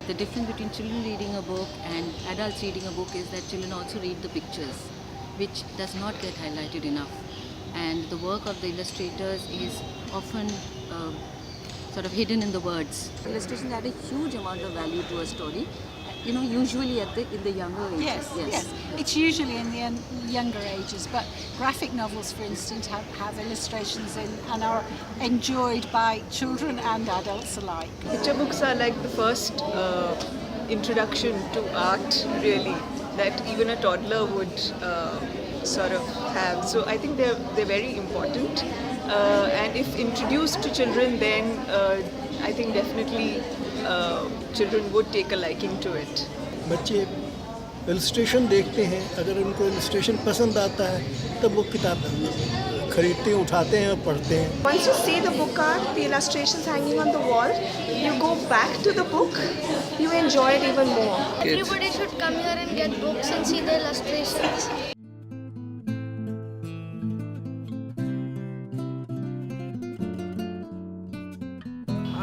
The difference between children reading a book and adults reading a book is that children also read the pictures, which does not get highlighted enough. And the work of the illustrators is often sort of hidden in the words. Illustrations add a huge amount of value to a story, usually in the younger ages. Yes. It's usually in the younger ages, but graphic novels, for instance, have illustrations in and are enjoyed by children and adults alike. Picture books are like the first introduction to art, really, that even a toddler would sort of have. So I think they're very important, and if introduced to children, then I think definitely children would take a liking to it. बच्चे illustration देखते हैं, अगर उनको illustration पसंद आता है तब वो किताब खरीदते हैं, उठाते हैं और पढ़ते हैं. Once you see the book art, the illustrations hanging on the wall, you go back to the book, you enjoy it even more. Everybody should come here and get books and see the illustrations.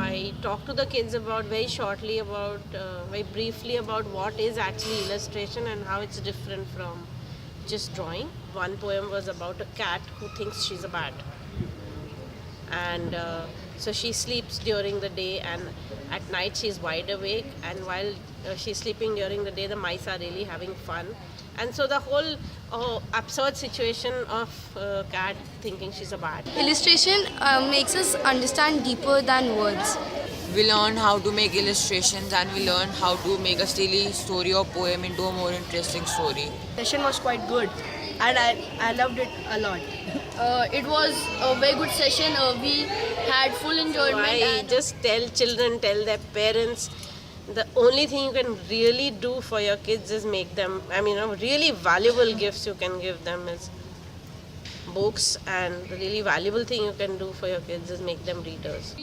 I talked to the kids very briefly about what is actually illustration and how it's different from just drawing. One poem was about a cat who thinks she's a bat. And so she sleeps during the day, and at night she's wide awake, and while she's sleeping during the day, the mice are really having fun. And so the whole absurd situation of cat thinking she's a bat. Illustration makes us understand deeper than words. We learn how to make illustrations, and we learn how to make a silly story or poem into a more interesting story. The session was quite good, and I loved it a lot. It was a very good session. We had full enjoyment. I just tell their parents, the only thing you can really do for your kids is make them, really valuable gifts you can give them is books, and the really valuable thing you can do for your kids is make them readers.